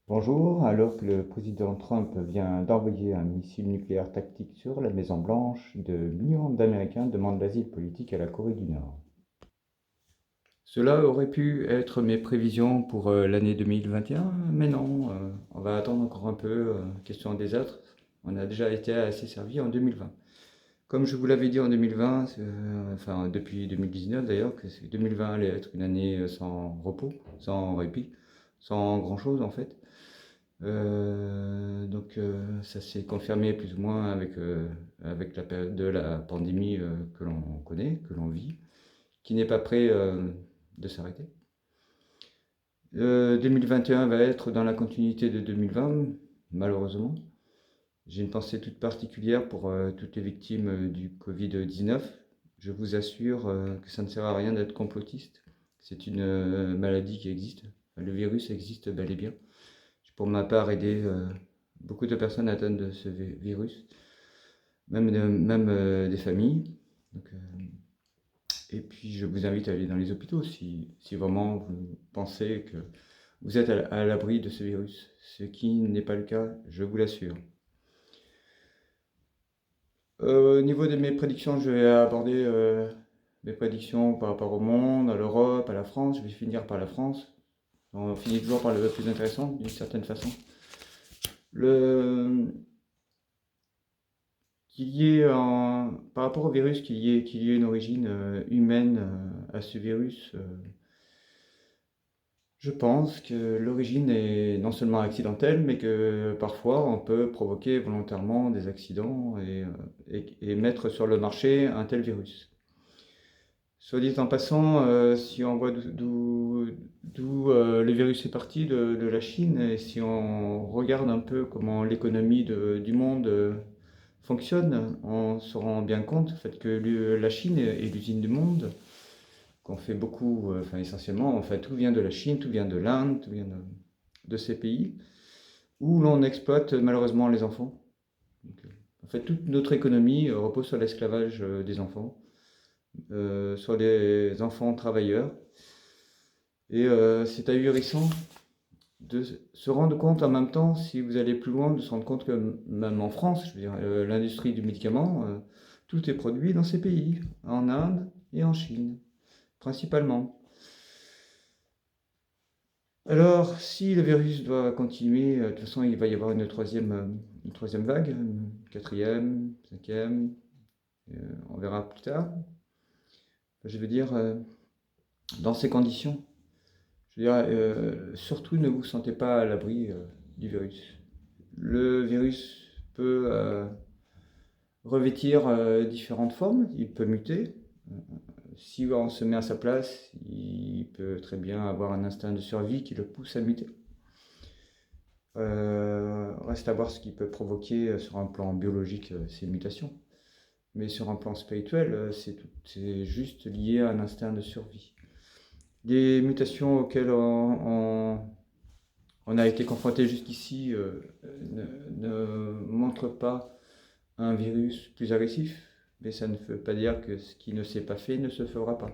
Bonjour, alors que le président Trump vient d'envoyer un missile nucléaire tactique sur la Maison-Blanche, de millions d'Américains demandent l'asile politique à la Corée du Nord. Cela aurait pu être mes prévisions pour l'année 2021, mais non, on va attendre encore un peu, question des autres. On a déjà été assez servi en 2020. Comme je vous l'avais dit en 2020, enfin depuis 2019 d'ailleurs, que 2020 allait être une année sans repos, sans répit, sans grand-chose en fait. Ça s'est confirmé plus ou moins avec la période de la pandémie que l'on connaît, que l'on vit, qui n'est pas prêt de s'arrêter. 2021 va être dans la continuité de 2020, malheureusement. J'ai une pensée toute particulière pour toutes les victimes du Covid-19. Je vous assure que ça ne sert à rien d'être complotiste. C'est une maladie qui existe. Enfin, le virus existe bel et bien. J'ai pour ma part aidé beaucoup de personnes atteintes de ce virus, même des familles. Donc, et puis je vous invite à aller dans les hôpitaux si vraiment vous pensez que vous êtes à l'abri de ce virus, ce qui n'est pas le cas, je vous l'assure. Au niveau de mes prédictions, je vais aborder mes prédictions par rapport au monde, à l'Europe, à la France. Je vais finir par la France. On finit toujours par le plus intéressant, d'une certaine façon. Le, qu'il y ait par rapport au virus, qu'il y ait une origine humaine à ce virus, je pense que l'origine est non seulement accidentelle, mais que parfois on peut provoquer volontairement des accidents et mettre sur le marché un tel virus. Soit dit en passant, si on voit d'où le virus est parti de la Chine, et si on regarde un peu comment l'économie du monde fonctionne, on se rend bien compte en fait, que la Chine est l'usine du monde, qu'on fait beaucoup, enfin essentiellement, en fait, tout vient de la Chine, tout vient de l'Inde, tout vient de ces pays, où l'on exploite malheureusement les enfants. Donc, en fait, toute notre économie repose sur l'esclavage des enfants, sur des enfants travailleurs. Et c'est ahurissant de se rendre compte en même temps, si vous allez plus loin, de se rendre compte que même en France, je veux dire, l'industrie du médicament, tout est produit dans ces pays, en Inde et en Chine, principalement. Alors, si le virus doit continuer, de toute façon, il va y avoir une troisième vague, une quatrième, cinquième, on verra plus tard. Je veux dire, dans ces conditions, je veux dire, surtout ne vous sentez pas à l'abri du virus. Le virus peut revêtir différentes formes, il peut muter. Si on se met à sa place, il peut très bien avoir un instinct de survie qui le pousse à muter. Reste à voir ce qu'il peut provoquer sur un plan biologique ces mutations. Mais sur un plan spirituel, c'est juste lié à un instinct de survie. Les mutations auxquelles on a été confronté jusqu'ici ne montrent pas un virus plus agressif, mais ça ne veut pas dire que ce qui ne s'est pas fait ne se fera pas.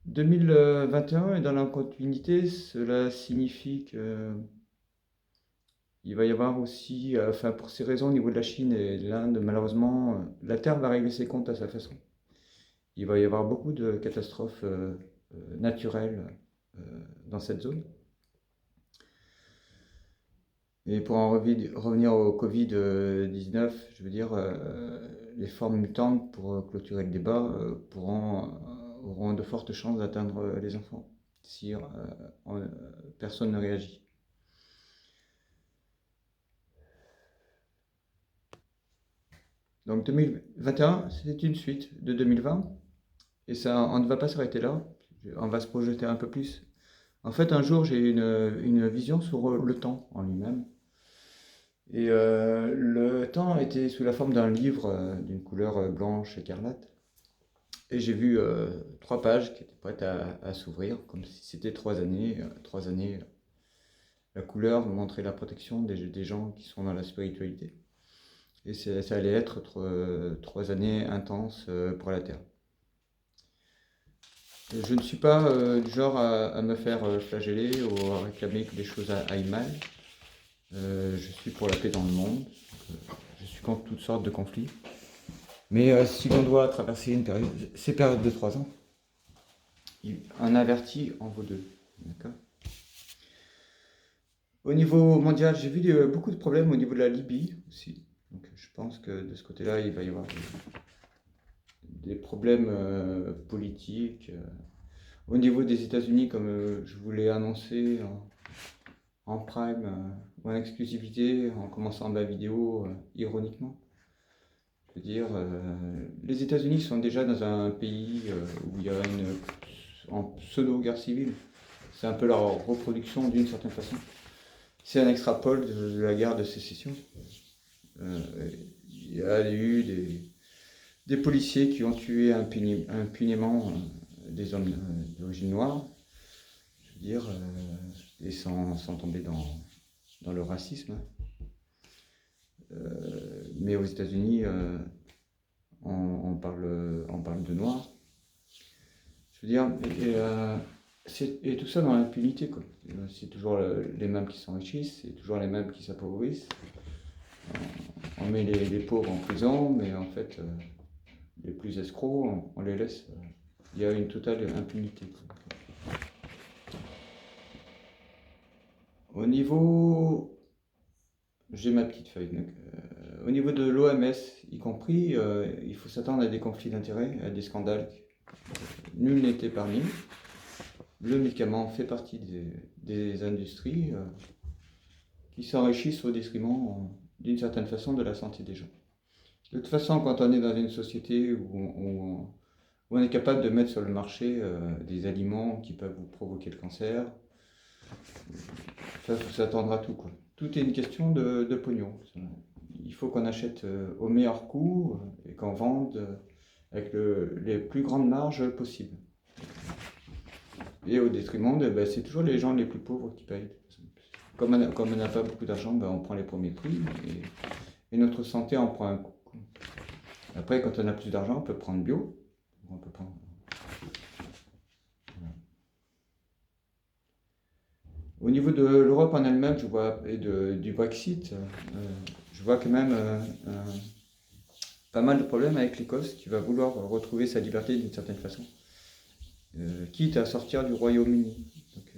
2021 est dans la continuité, cela signifie que il va y avoir aussi, enfin pour ces raisons au niveau de la Chine et de l'Inde, malheureusement, la Terre va régler ses comptes à sa façon. Il va y avoir beaucoup de catastrophes naturelles dans cette zone. Et pour en revenir au Covid-19, je veux dire, les formes mutantes, pour clôturer le débat, auront de fortes chances d'atteindre les enfants si personne ne réagit. Donc 2021, c'est une suite de 2020, et ça, on ne va pas s'arrêter là, on va se projeter un peu plus. En fait, un jour, j'ai eu une vision sur le temps en lui-même. Et le temps était sous la forme d'un livre d'une couleur blanche écarlate. Et j'ai vu 3 pages qui étaient prêtes à s'ouvrir, comme si c'était 3 années. 3 années, la couleur montrait la protection des gens qui sont dans la spiritualité. Et ça allait être 3 années intenses pour la Terre. Je ne suis pas du genre à me faire flageller ou à réclamer que les choses aillent mal. Je suis pour la paix dans le monde. Je suis contre toutes sortes de conflits. Mais si l'on doit traverser ces périodes de 3 ans, un averti en vaut deux. D'accord. Au niveau mondial, j'ai vu beaucoup de problèmes au niveau de la Libye aussi. Donc je pense que de ce côté-là, il va y avoir des problèmes politiques. Au niveau des États-Unis, comme je vous l'ai annoncé en prime ou en exclusivité, en commençant ma vidéo ironiquement, je veux dire, les États-Unis sont déjà dans un pays où il y a en pseudo-guerre civile. C'est un peu leur reproduction d'une certaine façon. C'est un extrapole de la guerre de sécession. Il y a eu des policiers qui ont tué impunément des hommes d'origine noire, je veux dire, et sans tomber dans le racisme. Mais aux États-Unis, on parle de noirs. Je veux dire, et tout ça dans l'impunité, quoi. C'est toujours les mêmes qui s'enrichissent, c'est toujours les mêmes qui s'appauvrissent. On met les pauvres en prison, mais en fait, les plus escrocs, on les laisse. Il y a une totale impunité, quoi. Au niveau... J'ai ma petite feuille. Donc, au niveau de l'OMS, y compris, il faut s'attendre à des conflits d'intérêts, à des scandales. Nul n'est épargné. Le médicament fait partie des industries qui s'enrichissent au détriment, d'une certaine façon, de la santé des gens. De toute façon, quand on est dans une société où on est capable de mettre sur le marché des aliments qui peuvent vous provoquer le cancer, ça faut s'attendre à tout, quoi. Tout est une question de pognon. Il faut qu'on achète au meilleur coût et qu'on vende avec les plus grandes marges possibles. Et au détriment c'est toujours les gens les plus pauvres qui payent. Comme on n'a pas beaucoup d'argent, on prend les premiers prix et notre santé en prend un coup. Après, quand on a plus d'argent, on peut prendre bio. On peut prendre... Voilà. Au niveau de l'Europe en elle-même, je vois, et du Brexit, je vois quand même pas mal de problèmes avec l'Écosse qui va vouloir retrouver sa liberté d'une certaine façon, quitte à sortir du Royaume-Uni. Donc,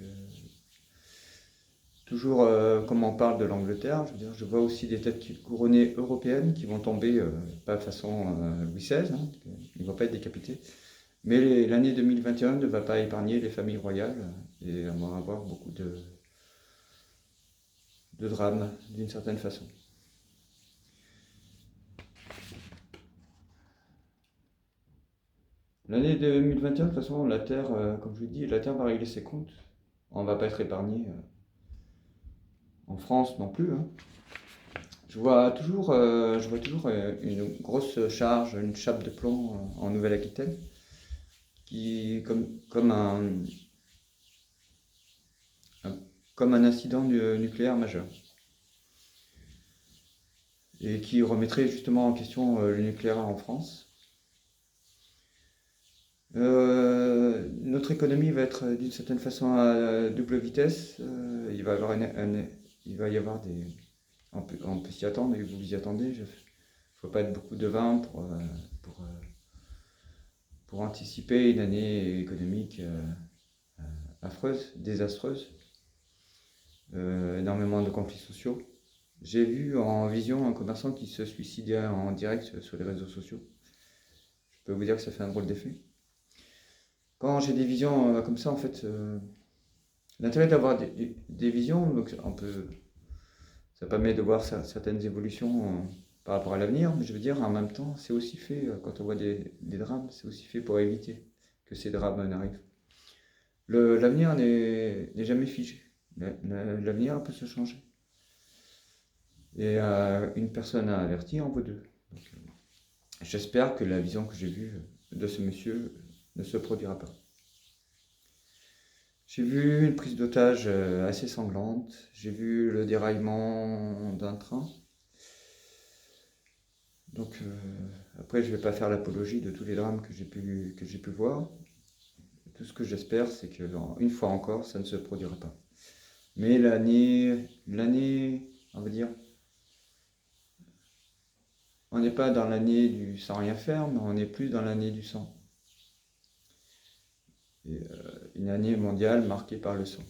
toujours comme on parle de l'Angleterre, je vois aussi des têtes couronnées européennes qui vont tomber, pas façon Louis XVI, hein, ils ne vont pas être décapités, mais l'année 2021 ne va pas épargner les familles royales et on va avoir beaucoup de drames d'une certaine façon. L'année 2021, de toute façon, la Terre, comme je vous dis, la Terre va régler ses comptes. On ne va pas être épargné. En France non plus, hein. Je vois toujours une grosse charge, une chape de plomb en Nouvelle-Aquitaine, qui comme un incident nucléaire majeur, et qui remettrait justement en question le nucléaire en France. Notre économie va être d'une certaine façon à double vitesse. Il va y avoir des... On peut s'y attendre, et vous vous y attendez. Il ne faut pas être beaucoup devin pour anticiper une année économique affreuse, désastreuse. Énormément de conflits sociaux. J'ai vu en vision un commerçant qui se suicidait en direct sur les réseaux sociaux. Je peux vous dire que ça fait un drôle d'effet. Quand j'ai des visions comme ça, en fait, l'intérêt d'avoir des visions, donc ça permet de voir certaines évolutions par rapport à l'avenir, mais je veux dire, en même temps, c'est aussi fait, quand on voit des drames, c'est aussi fait pour éviter que ces drames n'arrivent. L'avenir n'est jamais figé. L'avenir peut se changer. Et une personne à avertir en vaut deux. Donc, j'espère que la vision que j'ai vue de ce monsieur ne se produira pas. J'ai vu une prise d'otage assez sanglante. J'ai vu le déraillement d'un train. Donc après, je ne vais pas faire l'apologie de tous les drames que j'ai pu voir. tout ce que j'espère, c'est que une fois encore, ça ne se produira pas. Mais l'année, on va dire, on n'est pas dans l'année du sans rien faire, mais on est plus dans l'année du sang. Et, une année mondiale marquée par le sang.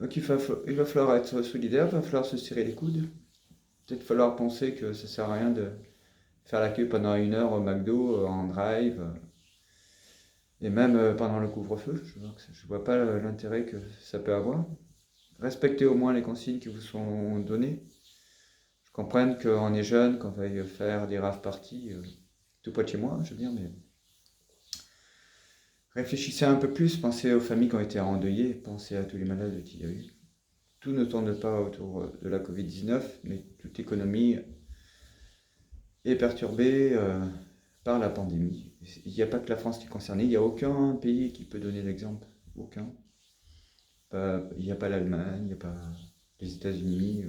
Donc il va falloir être solidaire, il va falloir se serrer les coudes. Peut-être falloir penser que ça sert à rien de faire la queue pendant 1 heure au McDo, en drive, et même pendant le couvre-feu. Je vois pas l'intérêt que ça peut avoir. Respectez au moins les consignes qui vous sont données. Je comprends qu'on est jeune, qu'on veuille faire des rave parties tout près de chez moi, je veux dire, mais réfléchissez un peu plus, pensez aux familles qui ont été endeuillées, pensez à tous les malades qu'il y a eu. Tout ne tourne pas autour de la Covid-19, mais toute l'économie est perturbée par la pandémie. Il n'y a pas que la France qui est concernée, il n'y a aucun pays qui peut donner l'exemple. Aucun. Il n'y a pas l'Allemagne, il n'y a pas les États-Unis.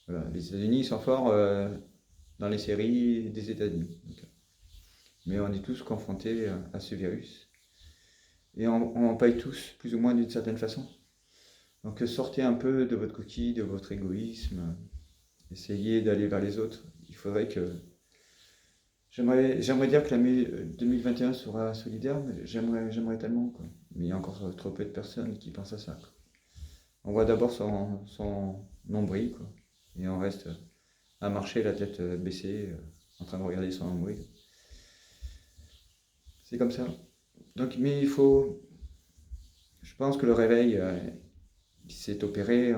Voilà. Les États-Unis sont forts dans les séries des États-Unis. Mais on est tous confrontés à ce virus. Et on en paye tous, plus ou moins d'une certaine façon. Donc sortez un peu de votre coquille, de votre égoïsme. Essayez d'aller vers les autres. Il faudrait que... J'aimerais dire que l'année 2021 sera solidaire, mais j'aimerais tellement, quoi. Mais il y a encore trop peu de personnes qui pensent à ça, quoi. On voit d'abord son nombril, quoi. Et on reste à marcher, la tête baissée, en train de regarder son nombril. C'est comme ça. Donc, mais il faut... Je pense que le réveil qui s'est opéré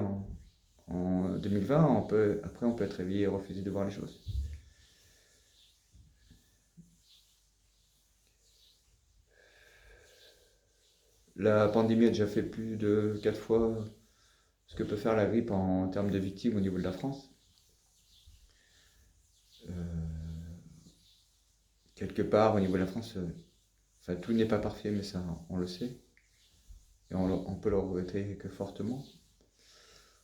en 2020, après on peut être réveillé et refuser de voir les choses. La pandémie a déjà fait plus de 4 fois ce que peut faire la grippe en termes de victimes au niveau de la France. Quelque part au niveau de la France, enfin, tout n'est pas parfait, mais ça on le sait. Et on peut le regretter que fortement.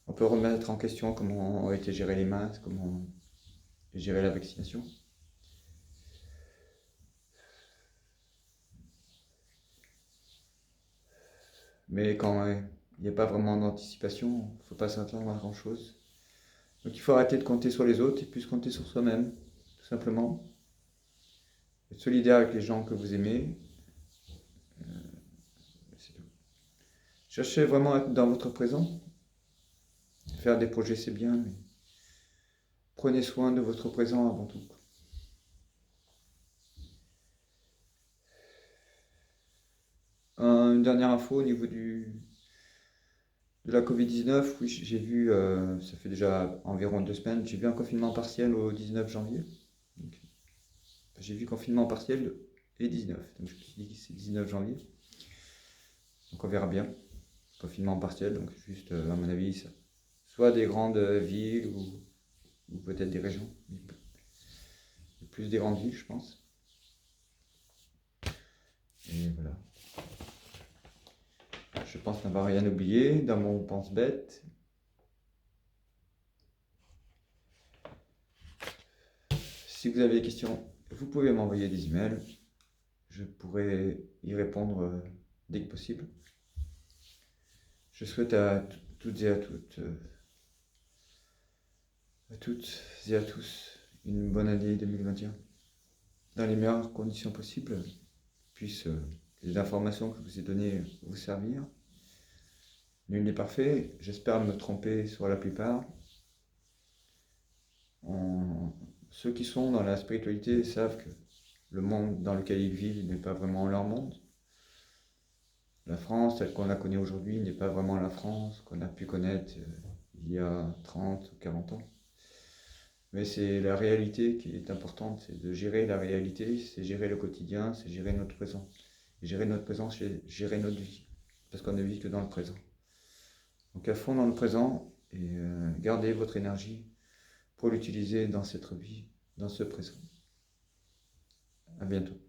On peut remettre en question comment ont été gérés les masques, comment gérer la vaccination. Mais quand il n'y a pas vraiment d'anticipation, il ne faut pas s'attendre à grand-chose. Donc il faut arrêter de compter sur les autres et plus compter sur soi-même, tout simplement. Être solidaire avec les gens que vous aimez. C'est tout. Cherchez vraiment à être dans votre présent. Faire des projets, c'est bien, mais prenez soin de votre présent avant tout. Une dernière info au niveau de la Covid-19, oui, j'ai vu, ça fait déjà environ 2 semaines, j'ai vu un confinement partiel au 19 janvier. Donc, j'ai vu confinement partiel et 19, donc je me suis dit que c'est 19 janvier. Donc on verra bien. Confinement partiel, donc juste, à mon avis, ça, soit des grandes villes ou peut-être des régions. Plus des grandes villes, je pense. Et voilà. Je pense n'avoir rien oublié dans mon pense-bête. Si vous avez des questions, vous pouvez m'envoyer des emails. Je pourrai y répondre dès que possible. Je souhaite à toutes et à toutes et à tous une bonne année 2021 dans les meilleures conditions possibles. Puissent les informations que je vous ai données vous servir. Nul n'est parfait, j'espère me tromper sur la plupart. Ceux qui sont dans la spiritualité savent que le monde dans lequel ils vivent n'est pas vraiment leur monde. La France, telle qu'on la connaît aujourd'hui, n'est pas vraiment la France qu'on a pu connaître il y a 30 ou 40 ans. Mais c'est la réalité qui est importante, c'est de gérer la réalité, c'est gérer le quotidien, c'est gérer notre présent. Et gérer notre présent, c'est gérer notre vie, parce qu'on ne vit que dans le présent. Donc à fond dans le présent, et gardez votre énergie pour l'utiliser dans cette vie, dans ce présent. À bientôt.